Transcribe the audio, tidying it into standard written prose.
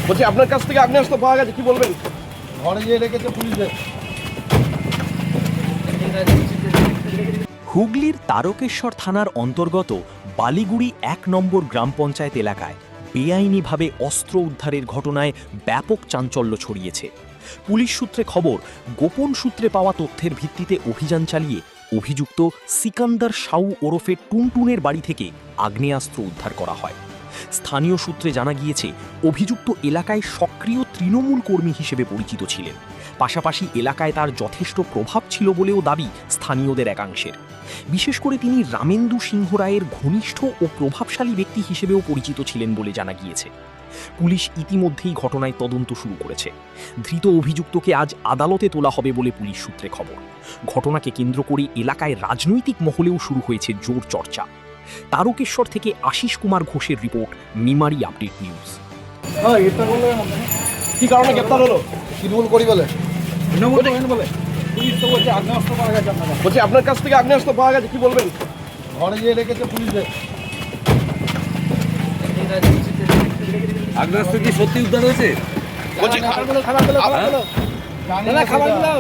বলছি আপনার কাছ থেকে আগ্নেয়াস্ত্র পাওয়া গেছে, কি বলবেন? ঘরে গিয়ে রেখেছে পুলিশে। হুগলির তারকেশ্বর থানার অন্তর্গত বালিগুড়ি ১ নম্বর গ্রাম পঞ্চায়েত এলাকায় বেআইনিভাবে অস্ত্র উদ্ধারের ঘটনায় ব্যাপক চাঞ্চল্য ছড়িয়েছে। পুলিশ সূত্রে খবর, গোপন সূত্রে পাওয়া তথ্যের ভিত্তিতে অভিযান চালিয়ে অভিযুক্ত সিকান্দার সাউ ওরফে টুনটুনের বাড়ি থেকে আগ্নেয়াস্ত্র উদ্ধার করা হয়। স্থানীয় সূত্রে জানা গিয়েছে, অভিযুক্ত এলাকায় সক্রিয় তৃণমূল কর্মী হিসেবে পরিচিত ছিলেন। পাশাপাশি এলাকায় তার যথেষ্ট প্রভাব ছিল বলেও দাবি স্থানীয়দের একাংশের। বিশেষ করে তিনি রামেন্দু সিংহ রায়ের ঘনিষ্ঠ ও প্রভাবশালী ব্যক্তি হিসেবেও পরিচিত ছিলেন বলে জানা গিয়েছে। পুলিশ ইতিমধ্যেই ঘটনায় তদন্ত শুরু করেছে। ধৃত অভিযুক্তকে আজ আদালতে তোলা হবে বলে পুলিশ সূত্রে খবর। ঘটনাকে কেন্দ্র করে এলাকায় রাজনৈতিক মহলেও শুরু হয়েছে জোর চর্চা। তারকেশ্বর থেকে আশিস কুমার ঘোষের রিপোর্ট, মেমারি আপডেট নিউজ। কি কারণে গ্রেপ্তার হলো? তৃণমূল করি বলে। বলছি আপনার কাছ থেকে আগ্নেয়াস্ত্র পাওয়া গেছে, কি বলবেন? ঘরে গিয়ে রেখেছে পুলিশে। আগ্নেয়াস্ত্র কি সত্যি উদ্ধার হয়েছে? বলছি জানি না।